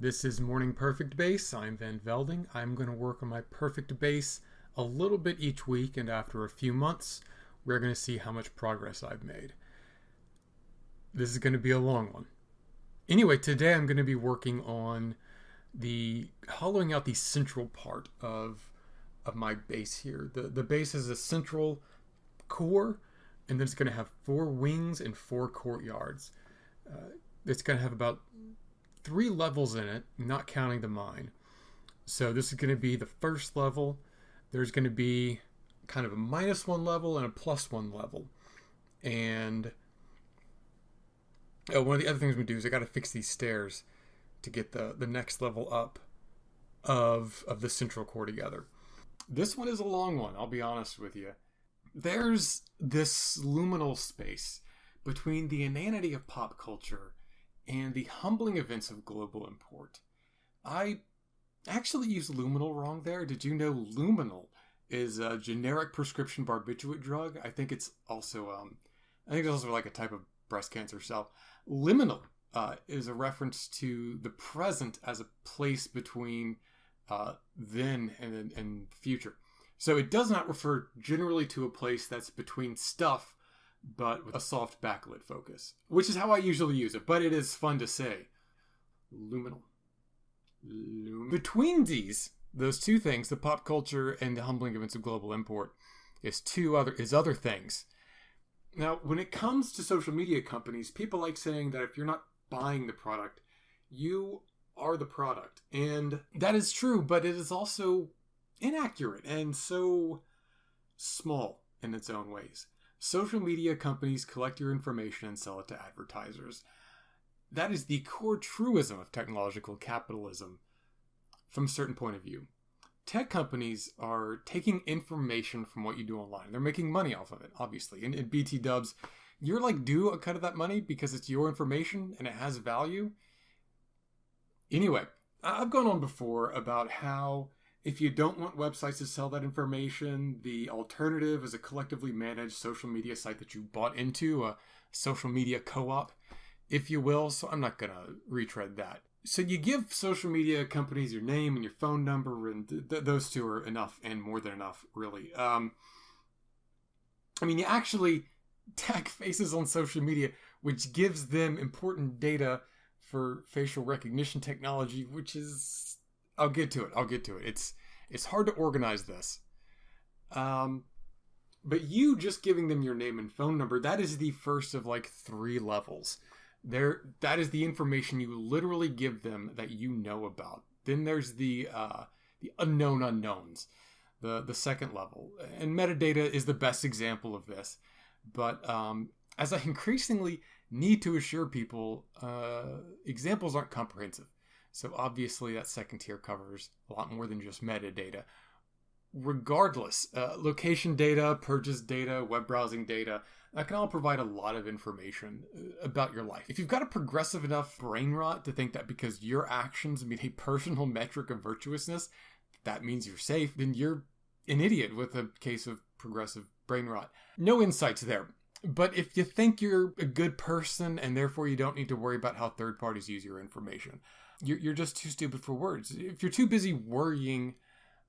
This is Morning Perfect Base. I'm Van Velding. I'm going to work on my perfect base a little bit each week, and after a few months, we're going to see how much progress I've made. This is going to be a long one. Anyway, today I'm going to be working on hollowing out the central part of my base here. The base is a central core, and then it's going to have 4 wings and 4 courtyards. It's going to have about 3 levels in it, not counting the mine. So this is going to be the first level. There's going to be kind of a -1 level and a +1 level. And one of the other things we do is I got to fix these stairs to get the next level up of the central core together. This one is a long one, I'll be honest with you. There's this liminal space between the inanity of pop culture and the humbling events of global import. I actually used luminal wrong there. Did you know luminal is a generic prescription barbiturate drug? I think it's also like a type of breast cancer cell. Liminal is a reference to the present as a place between then and future. So it does not refer generally to a place that's between stuff, but with a soft backlit focus, which is how I usually use it, but it is fun to say. Luminal. Between those two things, the pop culture and the humbling events of global import, is other things. Now, when it comes to social media companies, people like saying that if you're not buying the product, you are the product. And that is true, but it is also inaccurate and so small in its own ways. Social media companies collect your information and sell it to advertisers. That is the core truism of technological capitalism from a certain point of view. Tech companies are taking information from what you do online. They're making money off of it, obviously. And BT dubs, you're like due a cut of that money because it's your information and it has value. Anyway, I've gone on before about how if you don't want websites to sell that information, the alternative is a collectively managed social media site that you bought into, a social media co-op, if you will. So I'm not going to retread that. So you give social media companies your name and your phone number, and those two are enough and more than enough, really. You actually tag faces on social media, which gives them important data for facial recognition technology, which is... I'll get to it. It's hard to organize this. But you just giving them your name and phone number, that is the first of like 3 levels. That is the information you literally give them that you know about. Then there's the unknown unknowns, the second level. And metadata is the best example of this. But as I increasingly need to assure people, examples aren't comprehensive. So obviously that second tier covers a lot more than just metadata. Regardless, location data, purchase data, web browsing data, that can all provide a lot of information about your life. If you've got a progressive enough brain rot to think that because your actions meet a personal metric of virtuousness, that means you're safe, then you're an idiot with a case of progressive brain rot. No insights there. But if you think you're a good person and therefore you don't need to worry about how third parties use your information, you're just too stupid for words. If you're too busy worrying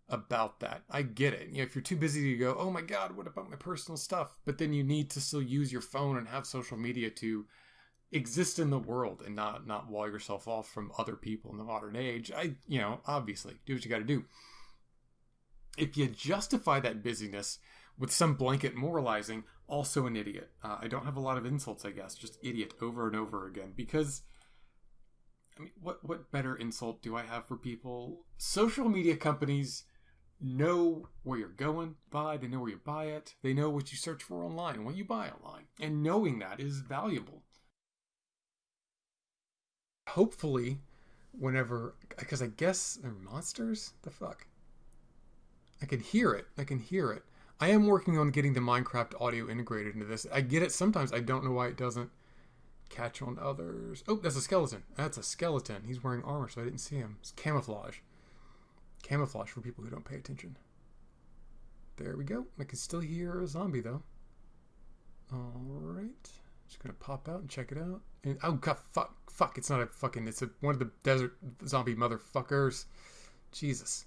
about that, I get it. If you're too busy to go, oh my God, what about my personal stuff? But then you need to still use your phone and have social media to exist in the world and not wall yourself off from other people in the modern age. Obviously, do what you got to do. If you justify that busyness with some blanket moralizing, also an idiot. I don't have a lot of insults, I guess, just idiot over and over again, because what better insult do I have for people? Social media companies know where you're going by, they know where you buy it, they know what you search for online, what you buy online, and knowing that is valuable. Hopefully, because I guess they're monsters? The fuck? I can hear it. I am working on getting the Minecraft audio integrated into this. I get it sometimes. I don't know why it doesn't catch on others. Oh, that's a skeleton. He's wearing armor, so I didn't see him. It's camouflage. Camouflage for people who don't pay attention. There we go. I can still hear a zombie, though. Alright. Just gonna pop out and check it out. And, oh god, fuck! It's not a fucking. It's one of the desert zombie motherfuckers. Jesus.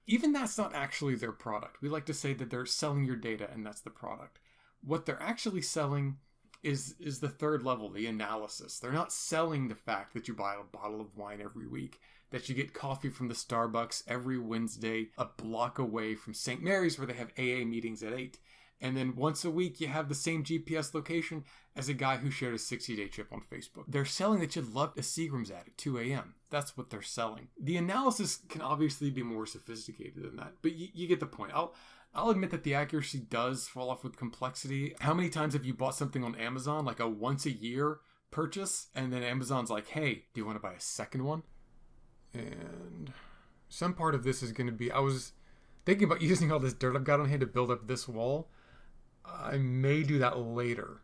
Even that's not actually their product. We like to say that they're selling your data and that's the product. What they're actually selling is the third level, the analysis. They're not selling the fact that you buy a bottle of wine every week, that you get coffee from the Starbucks every Wednesday a block away from St. Mary's where they have AA meetings at 8. And then once a week you have the same GPS location as a guy who shared a 60-day trip on Facebook. They're selling that you'd love a Seagram's ad at 2 a.m. That's what they're selling. The analysis can obviously be more sophisticated than that, but you get the point. I'll admit that the accuracy does fall off with complexity. How many times have you bought something on Amazon, like a once a year purchase, and then Amazon's like, hey, do you want to buy a second one? And some part of this is going to be, I was thinking about using all this dirt I've got on hand to build up this wall. I may do that later.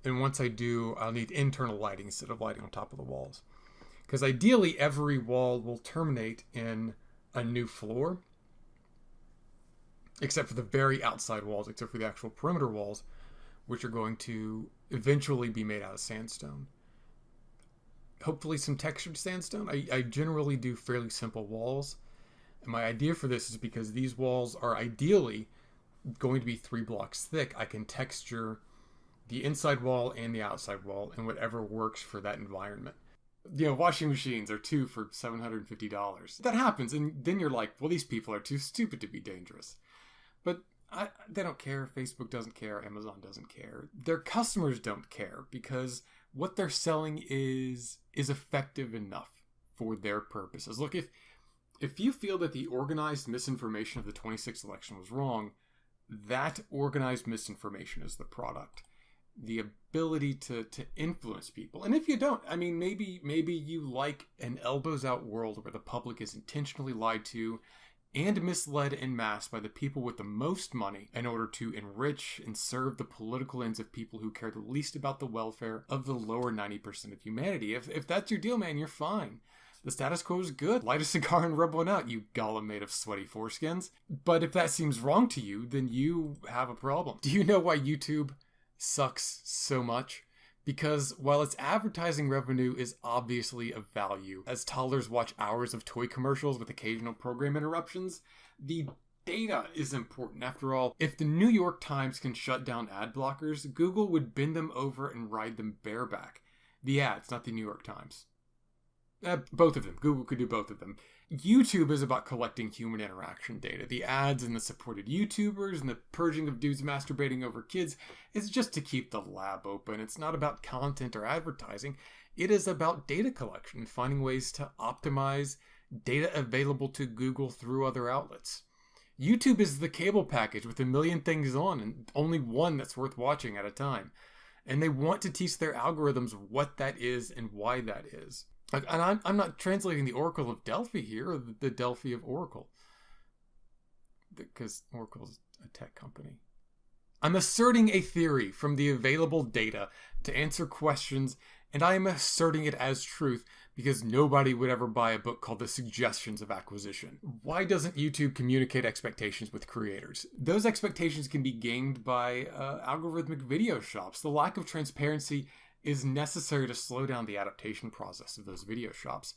And once I do, I'll need internal lighting instead of lighting on top of the walls. Because ideally, every wall will terminate in a new floor. Except for the very outside walls, except for the actual perimeter walls, which are going to eventually be made out of sandstone. Hopefully some textured sandstone. I generally do fairly simple walls. And my idea for this is because these walls are ideally going to be 3 blocks thick. I can texture the inside wall and the outside wall and whatever works for that environment. You know, washing machines are 2 for $750. That happens, and then you're like, well, these people are too stupid to be dangerous. But they don't care. Facebook doesn't care. Amazon doesn't care. Their customers don't care because what they're selling is effective enough for their purposes. Look, if you feel that the organized misinformation of the 26th election was wrong, that organized misinformation is the product. The ability to influence people. And if you don't, I mean, maybe you like an elbows out world where the public is intentionally lied to and misled en masse by the people with the most money in order to enrich and serve the political ends of people who care the least about the welfare of the lower 90% of humanity. If that's your deal, man, you're fine. The status quo is good. Light a cigar and rub one out, you golem made of sweaty foreskins. But if that seems wrong to you, then you have a problem. Do you know why YouTube sucks so much? Because while its advertising revenue is obviously of value, as toddlers watch hours of toy commercials with occasional program interruptions, the data is important. After all, if the New York Times can shut down ad blockers, Google would bend them over and ride them bareback. The ads, not the New York Times. Both of them. Google could do both of them. YouTube is about collecting human interaction data. The ads and the supported YouTubers and the purging of dudes masturbating over kids is just to keep the lab open. It's not about content or advertising. It is about data collection, finding ways to optimize data available to Google through other outlets. YouTube is the cable package with a million things on and only one that's worth watching at a time. And they want to teach their algorithms what that is and why that is. And I'm not translating the Oracle of Delphi here, or the Delphi of Oracle, because Oracle is a tech company. I'm asserting a theory from the available data to answer questions, and I am asserting it as truth because nobody would ever buy a book called The Suggestions of Acquisition. Why doesn't YouTube communicate expectations with creators? Those expectations can be gamed by algorithmic video shops. The lack of transparency is necessary to slow down the adaptation process of those video shops.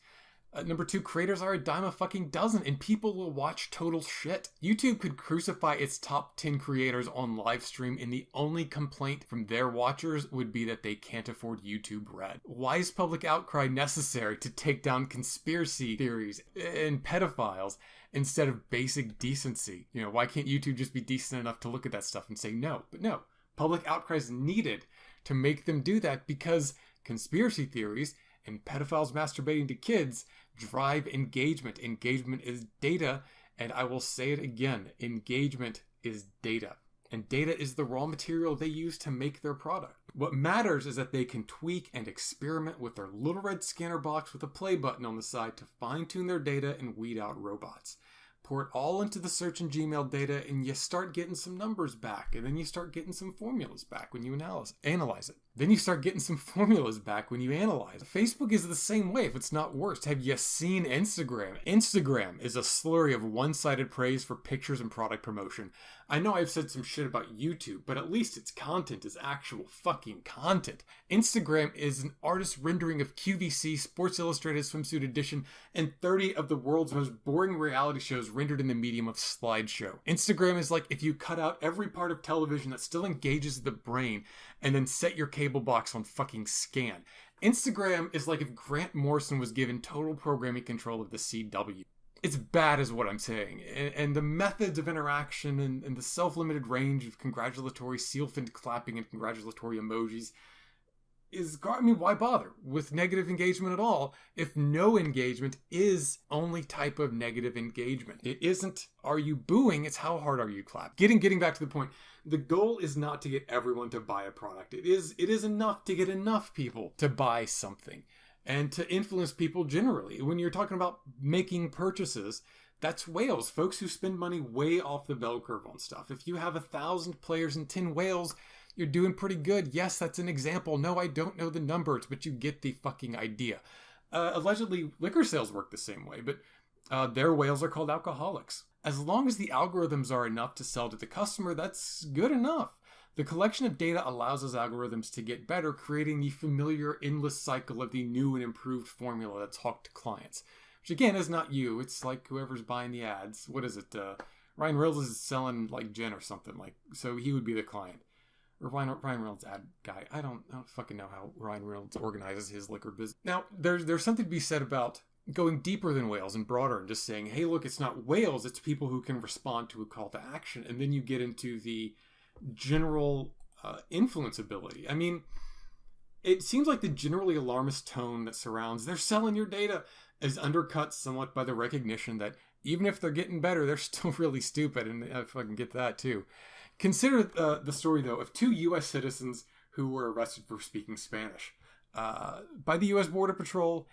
Number 2, creators are a dime a fucking dozen, and people will watch total shit. YouTube could crucify its top 10 creators on live stream, and the only complaint from their watchers would be that they can't afford YouTube Red. Why is public outcry necessary to take down conspiracy theories and pedophiles instead of basic decency? You know, why can't YouTube just be decent enough to look at that stuff and say no? But no, public outcry is needed to make them do that because conspiracy theories and pedophiles masturbating to kids drive engagement. Engagement is data, and I will say it again, engagement is data. And data is the raw material they use to make their product. What matters is that they can tweak and experiment with their little red scanner box with a play button on the side to fine-tune their data and weed out robots. Pour it all into the search and Gmail data, and you start getting some numbers back, and then you start getting some formulas back when you analyze it. Then you start getting some formulas back when you analyze. Facebook is the same way, if it's not worse. Have you seen Instagram? Instagram is a slurry of one-sided praise for pictures and product promotion. I know I've said some shit about YouTube, but at least its content is actual fucking content. Instagram is an artist's rendering of QVC, Sports Illustrated Swimsuit Edition, and 30 of the world's most boring reality shows rendered in the medium of slideshow. Instagram is like if you cut out every part of television that still engages the brain and then set your cable box on fucking scan. Instagram is like if Grant Morrison was given total programming control of the CW. It's bad is what I'm saying. And the methods of interaction and the self-limited range of congratulatory seal-finned clapping and congratulatory emojis is, I mean, why bother with negative engagement at all if no engagement is only type of negative engagement? It isn't, are you booing? It's how hard are you clapping? Getting back to the point, the goal is not to get everyone to buy a product. It is enough to get enough people to buy something and to influence people generally. When you're talking about making purchases, that's whales, folks who spend money way off the bell curve on stuff. If you have 1,000 players and 10 whales, you're doing pretty good. Yes, that's an example. No, I don't know the numbers, but you get the fucking idea. Allegedly, liquor sales work the same way, but their whales are called alcoholics. As long as the algorithms are enough to sell to the customer, that's good enough. The collection of data allows those algorithms to get better, creating the familiar endless cycle of the new and improved formula that's hawked to clients. Which again is not you, it's like whoever's buying the ads. What is it? Ryan Reynolds is selling like gin or something, like, so he would be the client. Or Ryan Reynolds ad guy. I don't fucking know how Ryan Reynolds organizes his liquor business. Now, there's something to be said about going deeper than whales and broader and just saying, hey, look, it's not whales, it's people who can respond to a call to action. And then you get into the general influence ability. I mean, it seems like the generally alarmist tone that surrounds they're selling your data is undercut somewhat by the recognition that even if they're getting better, they're still really stupid, and I fucking get that too. Consider the story, though, of 2 U.S. citizens who were arrested for speaking Spanish by the U.S. Border Patrol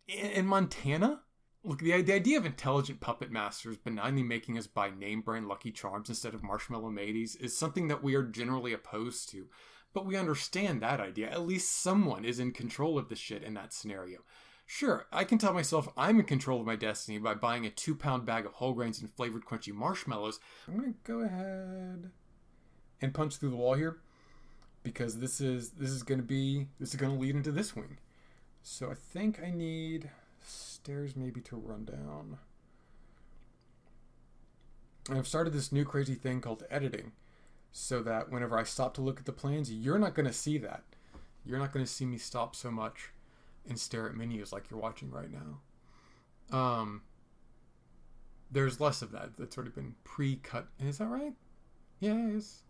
in Montana. Look, the idea of intelligent puppet masters benignly making us buy name brand Lucky Charms instead of Marshmallow Mateys is something that we are generally opposed to. But we understand that idea. At least someone is in control of the shit in that scenario. Sure, I can tell myself I'm in control of my destiny by buying a 2-pound bag of whole grains and flavored crunchy marshmallows. I'm going to go ahead and punch through the wall here, because this is going to lead into this wing. So I think I need stairs maybe to run down. And I've started this new crazy thing called editing, so that whenever I stop to look at the plans, you're not going to see that. You're not going to see me stop so much and stare at menus like you're watching right now. There's less of that. That's already been pre-cut. Is that right? Yeah, I guess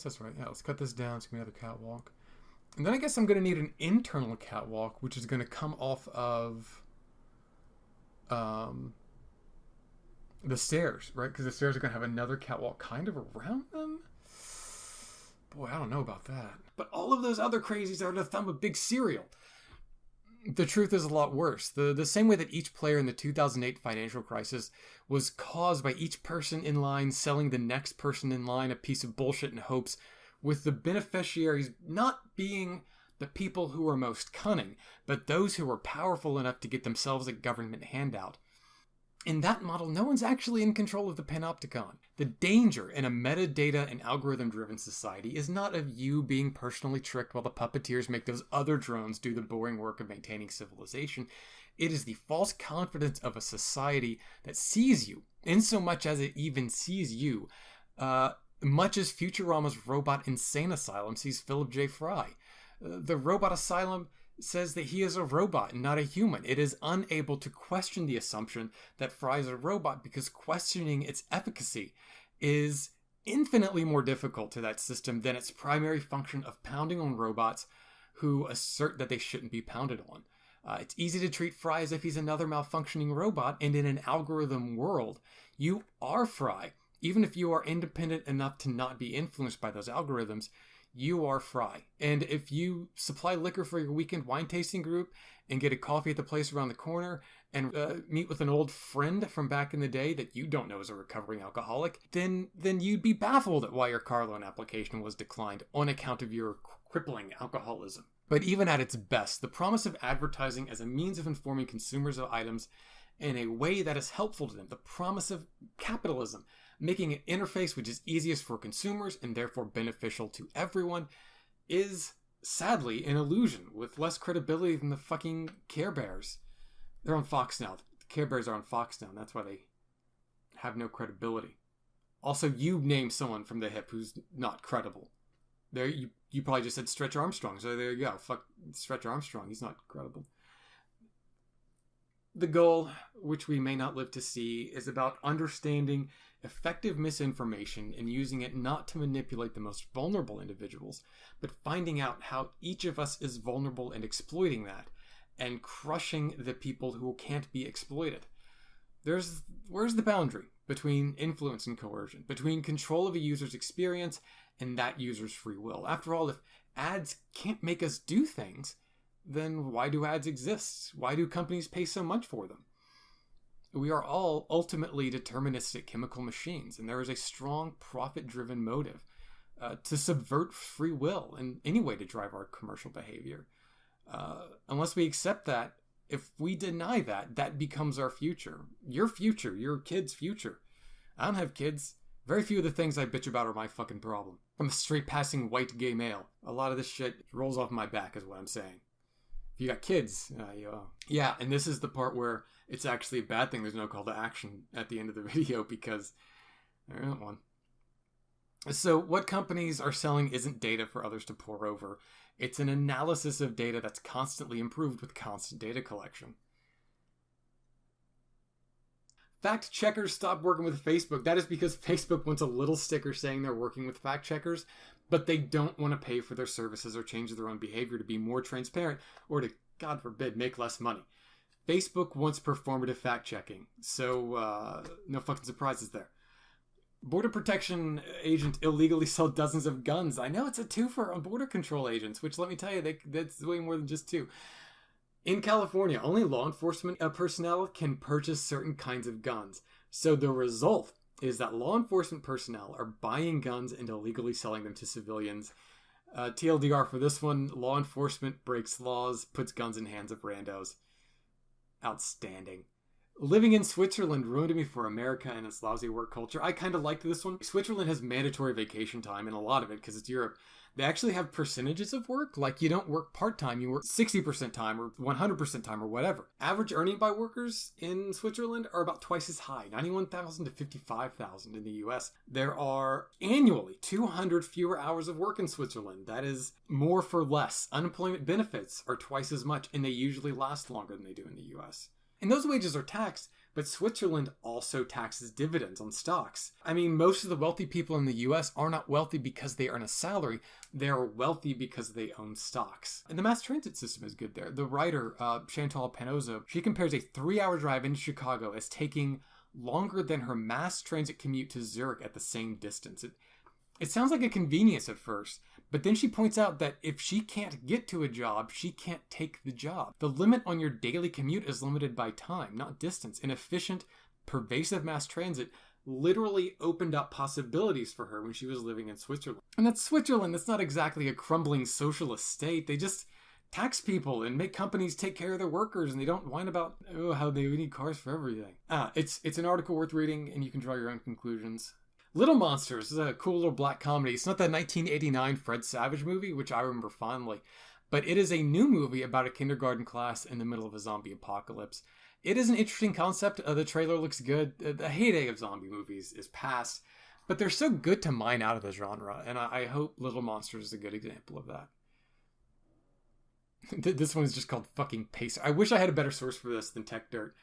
that's right. Yeah, let's cut this down. It's going to be another catwalk. And then I guess I'm going to need an internal catwalk, which is going to come off of the stairs, right? Because the stairs are going to have another catwalk kind of around them. Boy, I don't know about that. But all of those other crazies are the thumb of big cereal. The truth is a lot worse. The same way that each player in the 2008 financial crisis was caused by each person in line selling the next person in line a piece of bullshit in hopes, with the beneficiaries not being the people who were most cunning, but those who were powerful enough to get themselves a government handout. In that model, no one's actually in control of the panopticon. The danger in a metadata and algorithm-driven society is not of you being personally tricked while the puppeteers make those other drones do the boring work of maintaining civilization. It is the false confidence of a society that sees you, in so much as it even sees you, much as Futurama's robot insane asylum sees Philip J. Fry. The robot asylum says that he is a robot and not a human. It is unable to question the assumption that Fry is a robot because questioning its efficacy is infinitely more difficult to that system than its primary function of pounding on robots who assert that they shouldn't be pounded on. It's easy to treat Fry as if he's another malfunctioning robot, and in an algorithm world, you are Fry. Even if you are independent enough to not be influenced by those algorithms, you are Fry. And if you supply liquor for your weekend wine tasting group and get a coffee at the place around the corner and meet with an old friend from back in the day that you don't know is a recovering alcoholic, then you'd be baffled at why your car loan application was declined on account of your crippling alcoholism. But even at its best, the promise of advertising as a means of informing consumers of items in a way that is helpful to them, the promise of capitalism, making an interface which is easiest for consumers and therefore beneficial to everyone, is sadly an illusion with less credibility than the fucking Care Bears. They're on Fox now. The Care Bears are on Fox now, and that's why they have no credibility. Also, you name someone from the hip who's not credible. There, you probably just said Stretch Armstrong, so there you go. Fuck Stretch Armstrong, he's not credible. The goal, which we may not live to see, is about understanding effective misinformation and using it not to manipulate the most vulnerable individuals, but finding out how each of us is vulnerable and exploiting that, and crushing the people who can't be exploited. Where's the boundary between influence and coercion, between control of a user's experience and that user's free will? After all, if ads can't make us do things, then why do ads exist? Why do companies pay so much for them? We are all ultimately deterministic chemical machines, and there is a strong profit-driven motive to subvert free will in any way to drive our commercial behavior. Unless we accept that, if we deny that, that becomes our future. Your future, your kid's future. I don't have kids. Very few of the things I bitch about are my fucking problem. I'm a straight-passing white gay male. A lot of this shit rolls off my back is what I'm saying. If you got kids, yeah, and this is the part where it's actually a bad thing there's no call to action at the end of the video because there isn't one. So what companies are selling isn't data for others to pore over. It's an analysis of data that's constantly improved with constant data collection. Fact checkers stopped working with Facebook. That is because Facebook wants a little sticker saying they're working with fact checkers, but they don't want to pay for their services or change their own behavior to be more transparent or to, God forbid, make less money. Facebook wants performative fact checking, so no fucking surprises there. Border protection agent illegally sold dozens of guns. I know it's a twofer on border control agents, which let me tell you, that's way more than just two. In California, only law enforcement personnel can purchase certain kinds of guns. So the result is that law enforcement personnel are buying guns and illegally selling them to civilians. TLDR for this one, law enforcement breaks laws, puts guns in hands of randos. Outstanding. Living in Switzerland ruined me for America and its lousy work culture. I kind of liked this one. Switzerland has mandatory vacation time, and a lot of it, because it's Europe. They actually have percentages of work. Like, you don't work part-time, you work 60% time or 100% time or whatever. Average earning by workers in Switzerland are about twice as high, 91,000 to 55,000 in the US. There are annually 200 fewer hours of work in Switzerland. That is more for less. Unemployment benefits are twice as much, and they usually last longer than they do in the US. And those wages are taxed, but Switzerland also taxes dividends on stocks. I mean, most of the wealthy people in the US are not wealthy because they earn a salary. They are wealthy because they own stocks. And the mass transit system is good there. The writer, Chantal Panozzo, she compares a 3-hour drive into Chicago as taking longer than her mass transit commute to Zurich at the same distance. It sounds like a convenience at first, but then she points out that if she can't get to a job, she can't take the job. The limit on your daily commute is limited by time, not distance. An efficient, pervasive mass transit literally opened up possibilities for her when she was living in Switzerland. And that's Switzerland. That's not exactly a crumbling socialist state. They just tax people and make companies take care of their workers, and they don't whine about how they need cars for everything. It's an article worth reading, and you can draw your own conclusions. Little Monsters is a cool little black comedy. It's not that 1989 Fred Savage movie, which I remember fondly, but it is a new movie about a kindergarten class in the middle of a zombie apocalypse. It is an interesting concept. The trailer looks good. The heyday of zombie movies is past, but they're so good to mine out of the genre, and I hope Little Monsters is a good example of that. This one is just called fucking Pacer. I wish I had a better source for this than Tech Dirt.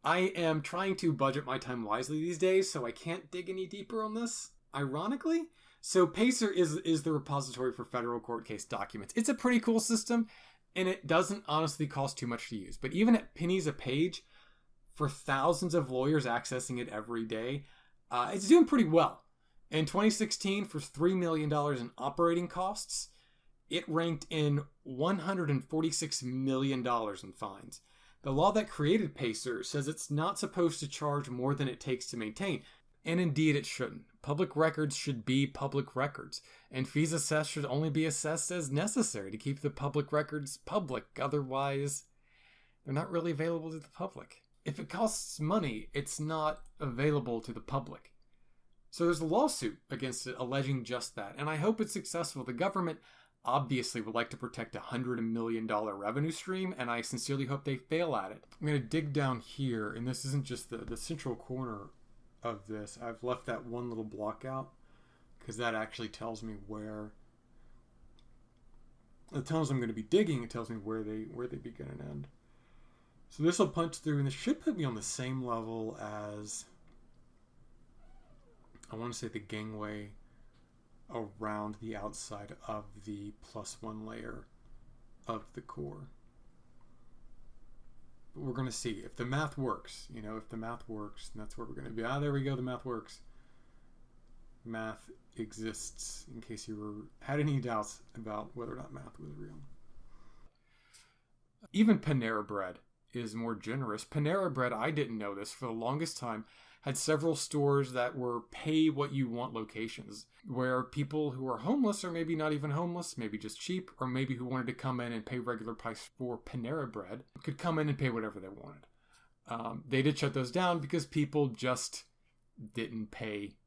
I am trying to budget my time wisely these days, so I can't dig any deeper on this, ironically. So Pacer is the repository for federal court case documents. It's a pretty cool system, and it doesn't honestly cost too much to use. But even at pennies a page, for thousands of lawyers accessing it every day, it's doing pretty well. In 2016, for $3 million in operating costs, it ranked in $146 million in fines. The law that created Pacer says it's not supposed to charge more than it takes to maintain. And indeed it shouldn't. Public records should be public records, and fees assessed should only be assessed as necessary to keep the public records public. Otherwise, they're not really available to the public. If it costs money, it's not available to the public. So there's a lawsuit against it alleging just that, and I hope it's successful. The government obviously would like to protect a $100 million revenue stream, and I sincerely hope they fail at it. I'm going to dig down here, and this isn't just the central corner of this. I've left that one little block out because that actually tells me where. It tells I'm going to be digging. It tells me where they begin and end. So this will punch through, and this should put me on the same level as, I want to say, the gangway around the outside of the +1 layer of the core. But we're going to see if the math works. If the math works, that's where we're going to be. There we go. The math works. Math exists, in case you had any doubts about whether or not math was real. Even Panera Bread is more generous. Panera Bread, I didn't know this, for the longest time, had several stores that were pay what you want locations, where people who are homeless, or maybe not even homeless, maybe just cheap, or maybe who wanted to come in and pay regular price for Panera Bread, could come in and pay whatever they wanted. They did shut those down because people just didn't pay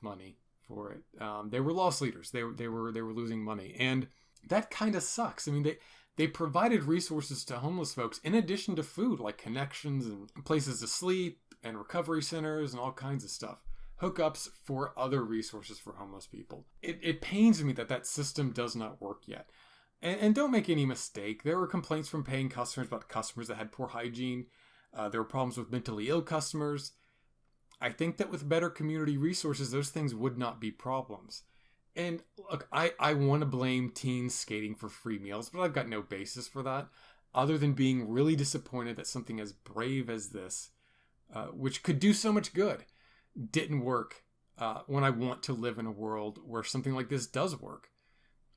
money for it. They were loss leaders. They were losing money, and that kind of sucks. I mean, they provided resources to homeless folks in addition to food, like connections and places to sleep and recovery centers and all kinds of stuff. Hookups for other resources for homeless people. It pains me that system does not work yet. And don't make any mistake, there were complaints from paying customers about customers that had poor hygiene. There were problems with mentally ill customers. I think that with better community resources, those things would not be problems. And look, I want to blame teens skating for free meals, but I've got no basis for that, other than being really disappointed that something as brave as this, which could do so much good, didn't work when I want to live in a world where something like this does work.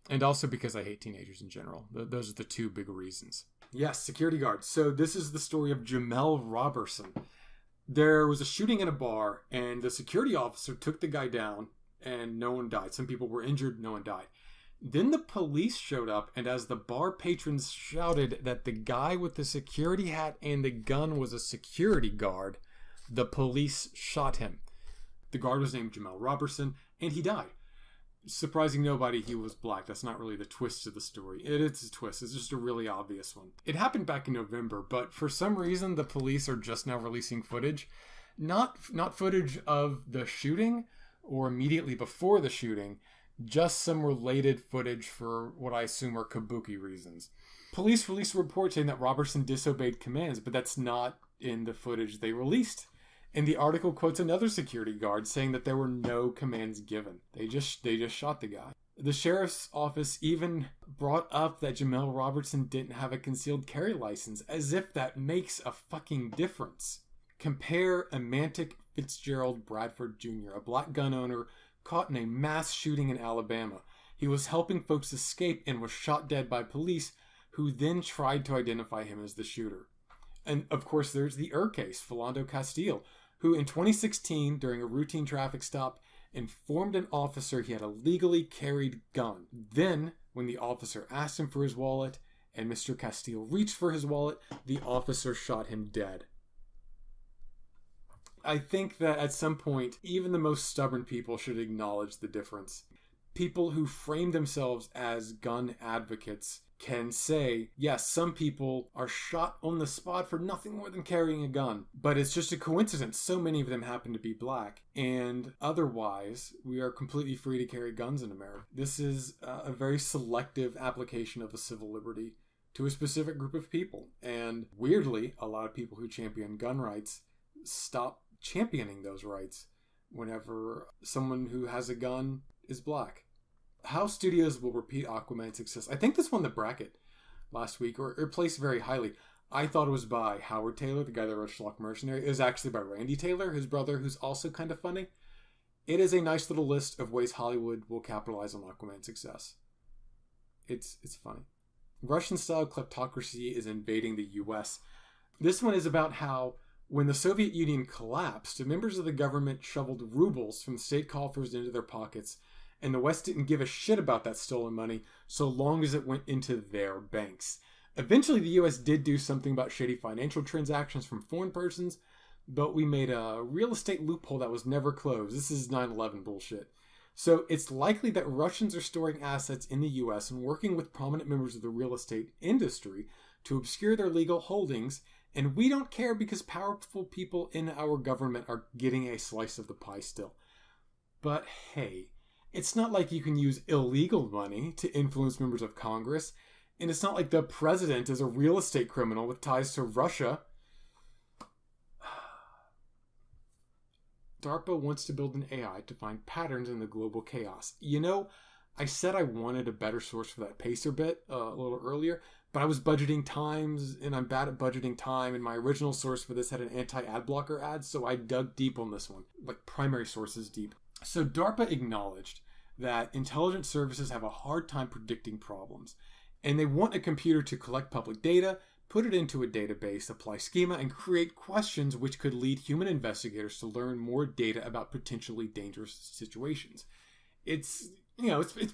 And also because I hate teenagers in general. Those are the two big reasons. Yes, security guards. So this is the story of Jemel Roberson. There was a shooting in a bar, and the security officer took the guy down, and no one died. Some people were injured, no one died. Then the police showed up, and as the bar patrons shouted that the guy with the security hat and the gun was a security guard, the police shot him. The guard was named Jemel Roberson, and he died. Surprising nobody, he was black. That's not really the twist of the story. It's a twist. It's just a really obvious one. It happened back in November, but for some reason, the police are just now releasing footage. Not footage of the shooting or immediately before the shooting, just some related footage for what I assume are kabuki reasons. Police released a report saying that Robertson disobeyed commands, but that's not in the footage they released. And the article quotes another security guard saying that there were no commands given. They just shot the guy. The sheriff's office even brought up that Jemel Robertson didn't have a concealed carry license, as if that makes a fucking difference. Compare Amantic Fitzgerald Bradford Jr., a black gun owner caught in a mass shooting in Alabama. He was helping folks escape and was shot dead by police, who then tried to identify him as the shooter. And of course, there's the case, Philando Castile, who in 2016, during a routine traffic stop, informed an officer he had a legally carried gun. Then, when the officer asked him for his wallet, and Mr. Castile reached for his wallet, the officer shot him dead. I think that at some point, even the most stubborn people should acknowledge the difference. People who frame themselves as gun advocates can say, yes, some people are shot on the spot for nothing more than carrying a gun, but it's just a coincidence. So many of them happen to be black, and otherwise, we are completely free to carry guns in America. This is a very selective application of a civil liberty to a specific group of people, and weirdly, a lot of people who champion gun rights stop championing those rights whenever someone who has a gun is black. How studios will repeat Aquaman's success. I think this won the bracket last week, or placed very highly. I thought it was by Howard Taylor, the guy that wrote Schlock Mercenary. It was actually by Randy Taylor, his brother, who's also kind of funny. It is a nice little list of ways Hollywood will capitalize on Aquaman's success. It's funny. Russian-style kleptocracy is invading the U.S. This one is about how When the Soviet Union collapsed, members of the government shoveled rubles from state coffers into their pockets, and the West didn't give a shit about that stolen money so long as it went into their banks. Eventually, the US did do something about shady financial transactions from foreign persons, but we made a real estate loophole that was never closed. This is 9/11 bullshit. So it's likely that Russians are storing assets in the US and working with prominent members of the real estate industry to obscure their legal holdings, and we don't care because powerful people in our government are getting a slice of the pie still. But hey, it's not like you can use illegal money to influence members of Congress, and it's not like the president is a real estate criminal with ties to Russia. DARPA wants to build an AI to find patterns in the global chaos. You know, I said I wanted a better source for that pacer bit a little earlier, but I was budgeting times, and I'm bad at budgeting time, and my original source for this had an anti-ad blocker ad, so I dug deep on this one, like primary sources deep. So DARPA acknowledged that intelligence services have a hard time predicting problems, and they want a computer to collect public data, put it into a database, apply schema, and create questions which could lead human investigators to learn more data about potentially dangerous situations. It's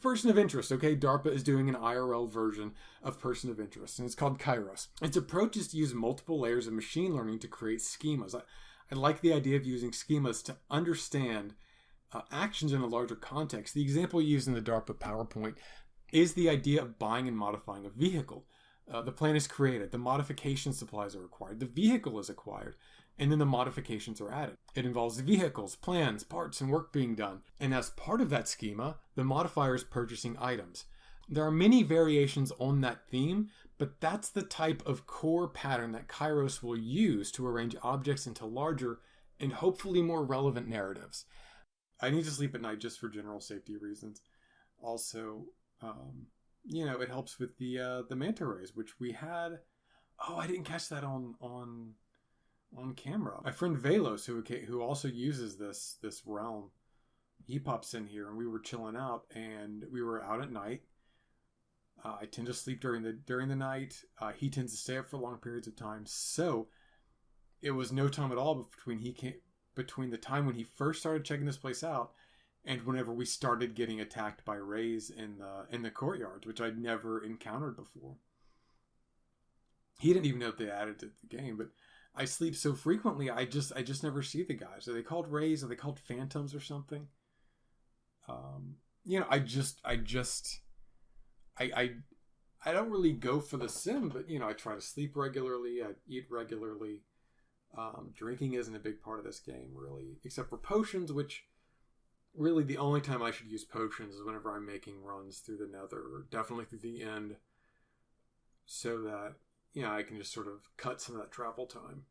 person of interest, okay? DARPA is doing an IRL version of person of interest, and it's called Kairos. Its approach is to use multiple layers of machine learning to create schemas. I like the idea of using schemas to understand actions in a larger context. The example used in the DARPA PowerPoint is the idea of buying and modifying a vehicle. The plan is created, the modification supplies are required, the vehicle is acquired, and then the modifications are added. It involves vehicles, plans, parts, and work being done. And as part of that schema, the modifier is purchasing items. There are many variations on that theme, but that's the type of core pattern that Kairos will use to arrange objects into larger and hopefully more relevant narratives. I need to sleep at night just for general safety reasons. Also, it helps with the manta rays, which we had. Oh, I didn't catch that on camera. My friend Velos, who also uses this realm, he pops in here, and we were chilling out, and we were out at night. I tend to sleep during the night. He tends to stay up for long periods of time, so it was no time at all between the time when he first started checking this place out and whenever we started getting attacked by rays in the courtyards, which I'd never encountered before. He didn't even know if they added to the game, but I sleep so frequently, I just never see the guys. Are they called rays? Are they called phantoms or something? I don't really go for the sim, but I try to sleep regularly. I eat regularly. Drinking isn't a big part of this game, really, except for potions, which really the only time I should use potions is whenever I'm making runs through the nether, or definitely through the end, so that I can just sort of cut some of that travel time.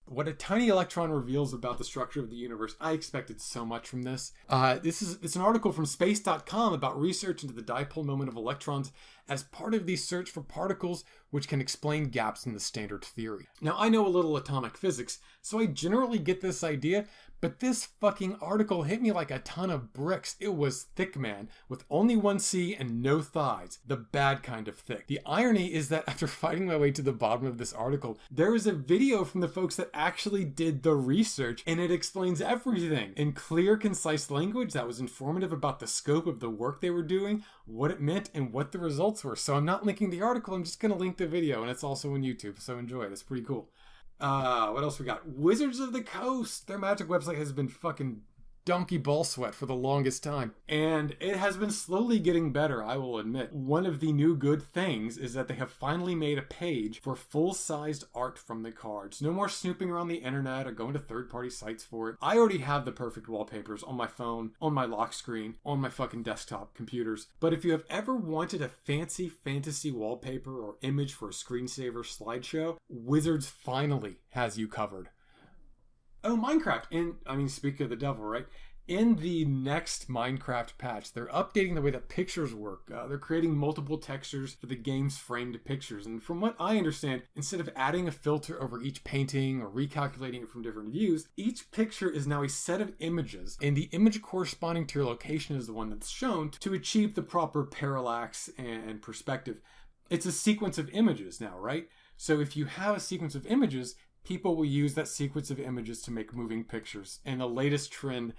What a tiny electron reveals about the structure of the universe. I expected so much from this. It's an article from space.com about research into the dipole moment of electrons as part of the search for particles which can explain gaps in the standard theory. Now, I know a little atomic physics, so I generally get this idea, but this fucking article hit me like a ton of bricks. It was thick, man, with only one C and no thighs. The bad kind of thick. The irony is that after fighting my way to the bottom of this article, there is a video from the folks that actually did the research, and it explains everything in clear, concise language that was informative about the scope of the work they were doing, what it meant, and what the results were. So I'm not linking the article, I'm just going to link the video, and it's also on YouTube, so enjoy it. It's pretty cool. What else we got? Wizards of the Coast. Their Magic website has been fucking donkey ball sweat for the longest time. And it has been slowly getting better, I will admit. One of the new good things is that they have finally made a page for full-sized art from the cards. No more snooping around the internet or going to third-party sites for it. I already have the perfect wallpapers on my phone, on my lock screen, on my fucking desktop computers. But if you have ever wanted a fancy fantasy wallpaper or image for a screensaver slideshow, Wizards finally has you covered. Oh, Minecraft. Speak of the devil, right? In the next Minecraft patch, they're updating the way that pictures work. They're creating multiple textures for the game's framed pictures. And from what I understand, instead of adding a filter over each painting or recalculating it from different views, each picture is now a set of images, and the image corresponding to your location is the one that's shown to achieve the proper parallax and perspective. It's a sequence of images now, right? So if you have a sequence of images, people will use that sequence of images to make moving pictures. And the latest trend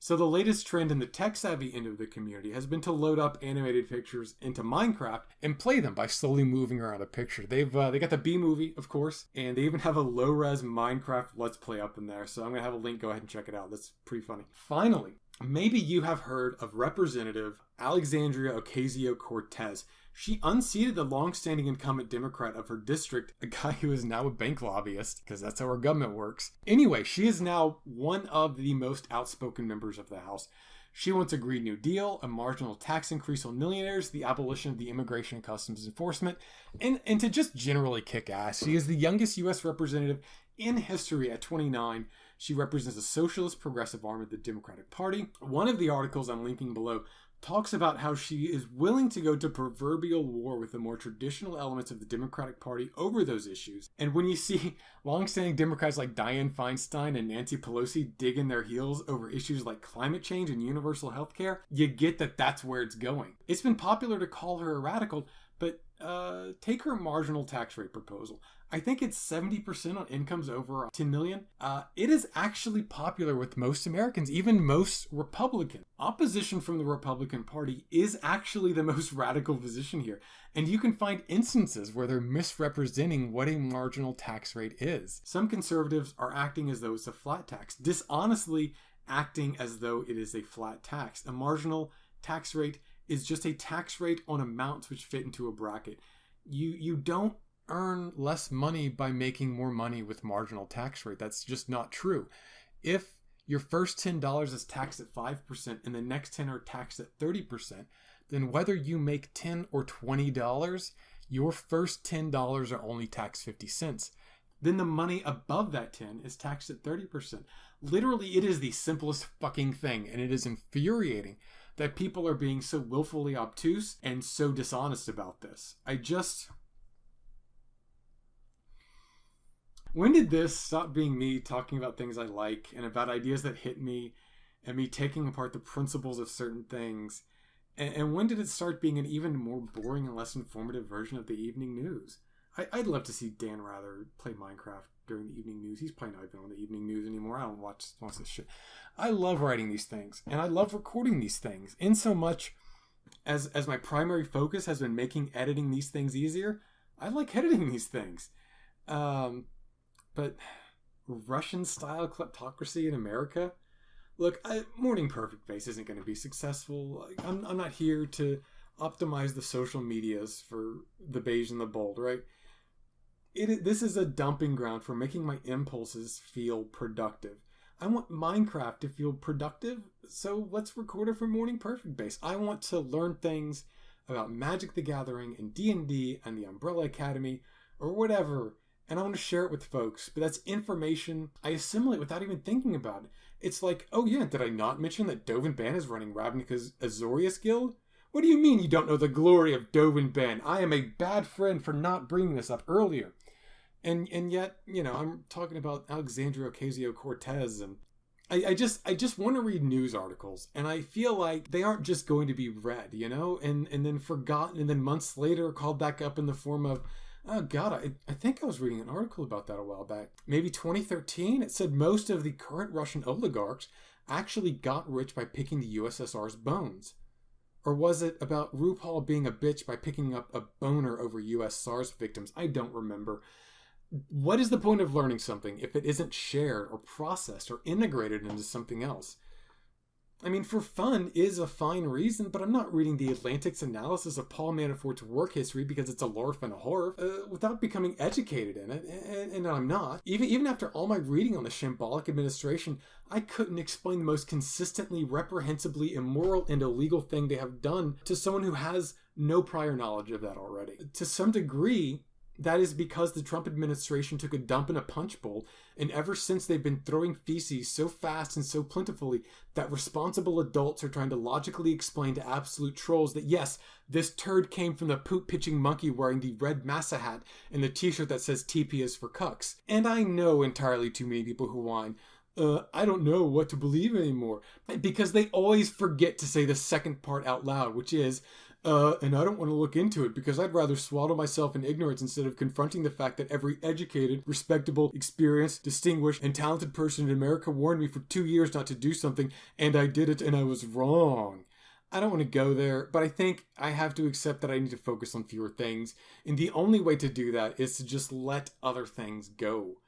in the tech-savvy end of the community has been to load up animated pictures into Minecraft and play them by slowly moving around a picture. They got the B-movie, of course, and they even have a low-res Minecraft Let's Play up in there. So I'm going to have a link. Go ahead and check it out. That's pretty funny. Finally, maybe you have heard of Representative Alexandria Ocasio-Cortez. She unseated the long-standing incumbent Democrat of her district, a guy who is now a bank lobbyist, because that's how our government works. Anyway, she is now one of the most outspoken members of the House. She wants a Green New Deal, a marginal tax increase on millionaires, the abolition of the Immigration and Customs Enforcement, and to just generally kick ass. She is the youngest U.S. representative in history at 29. She represents a socialist progressive arm of the Democratic Party. One of the articles I'm linking below talks about how she is willing to go to proverbial war with the more traditional elements of the Democratic Party over those issues. And when you see longstanding Democrats like Dianne Feinstein and Nancy Pelosi digging their heels over issues like climate change and universal health care, you get that that's where it's going. It's been popular to call her a radical, but take her marginal tax rate proposal. I think it's 70% on incomes over 10 million. It is actually popular with most Americans, even most Republicans. Opposition from the Republican Party is actually the most radical position here. And you can find instances where they're misrepresenting what a marginal tax rate is. Some conservatives are acting as though it's a flat tax, dishonestly acting as though it is a flat tax. A marginal tax rate is just a tax rate on amounts which fit into a bracket. You don't earn less money by making more money with marginal tax rate. That's just not true. If your first $10 is taxed at 5% and the next 10 are taxed at 30%, then whether you make $10 or $20, your first $10 are only taxed 50 cents. Then the money above that 10 is taxed at 30%. Literally, it is the simplest fucking thing, and it is infuriating that people are being so willfully obtuse and so dishonest about this. When did this stop being me talking about things I like and about ideas that hit me and me taking apart the principles of certain things? And when did it start being an even more boring and less informative version of the evening news? I'd love to see Dan Rather play Minecraft during the evening news. He's probably not even on the evening news anymore. I don't watch this shit. I love writing these things, and I love recording these things. In so much as my primary focus has been making editing these things easier, I like editing these things. But Russian-style kleptocracy in America? Look, Morning Perfect Face isn't going to be successful. I'm not here to optimize the social medias for the beige and the bold, right? This is a dumping ground for making my impulses feel productive. I want Minecraft to feel productive, so let's record it for Morning Perfect Base. I want to learn things about Magic the Gathering and D&D and the Umbrella Academy or whatever, and I want to share it with folks. But that's information I assimilate without even thinking about it. It's like, oh yeah, did I not mention that Dovin Ban is running Ravnica's Azorius Guild? What do you mean you don't know the glory of Dovin Ban? I am a bad friend for not bringing this up earlier. And yet, I'm talking about Alexandria Ocasio-Cortez, and I just want to read news articles, and I feel like they aren't just going to be read, and then forgotten, and then months later called back up in the form of, oh God, I think I was reading an article about that a while back. Maybe 2013? It said most of the current Russian oligarchs actually got rich by picking the USSR's bones. Or was it about RuPaul being a bitch by picking up a boner over US SARS victims? I don't remember. What is the point of learning something if it isn't shared or processed or integrated into something else? I mean, for fun is a fine reason, but I'm not reading the Atlantic's analysis of Paul Manafort's work history because it's a lorf and a horf without becoming educated in it, and I'm not. Even after all my reading on the shambolic administration, I couldn't explain the most consistently, reprehensibly immoral and illegal thing they have done to someone who has no prior knowledge of that already. To some degree, that is because the Trump administration took a dump in a punch bowl, and ever since they've been throwing feces so fast and so plentifully that responsible adults are trying to logically explain to absolute trolls that yes, this turd came from the poop-pitching monkey wearing the red massa hat and the t-shirt that says TP is for cucks. And I know entirely too many people who whine, I don't know what to believe anymore, because they always forget to say the second part out loud, which is, And I don't want to look into it because I'd rather swallow myself in ignorance instead of confronting the fact that every educated, respectable, experienced, distinguished, and talented person in America warned me for 2 years not to do something, and I did it and I was wrong. I don't want to go there, but I think I have to accept that I need to focus on fewer things, and the only way to do that is to just let other things go.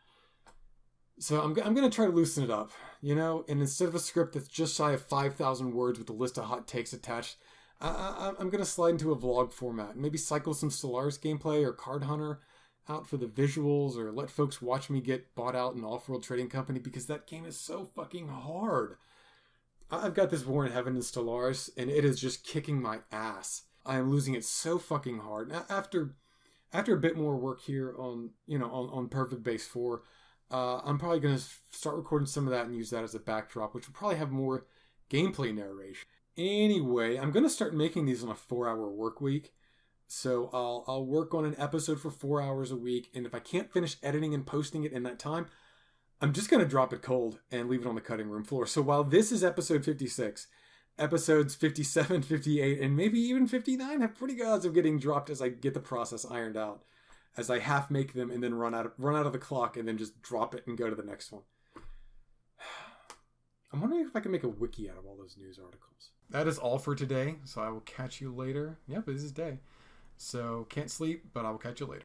So I'm going to try to loosen it up, and instead of a script that's just shy of 5,000 words with a list of hot takes attached, I'm going to slide into a vlog format. Maybe cycle some Stellaris gameplay or Card Hunter out for the visuals, or let folks watch me get bought out in Off-World Trading Company, because that game is so fucking hard. I've got this War in Heaven in Stellaris, and it is just kicking my ass. I am losing it so fucking hard. After a bit more work here on Perfect Base 4, I'm probably going to start recording some of that and use that as a backdrop, which will probably have more gameplay narration. Anyway, I'm going to start making these on a 4-hour work week. So I'll work on an episode for 4 hours a week, and if I can't finish editing and posting it in that time, I'm just going to drop it cold and leave it on the cutting room floor. So while this is episode 56, episodes 57, 58, and maybe even 59 have pretty good odds of getting dropped as I get the process ironed out, as I half make them and then run out of the clock and then just drop it and go to the next one. I'm wondering if I can make a wiki out of all those news articles. That is all for today, so I will catch you later. Yep, this is day. So can't sleep, but I will catch you later.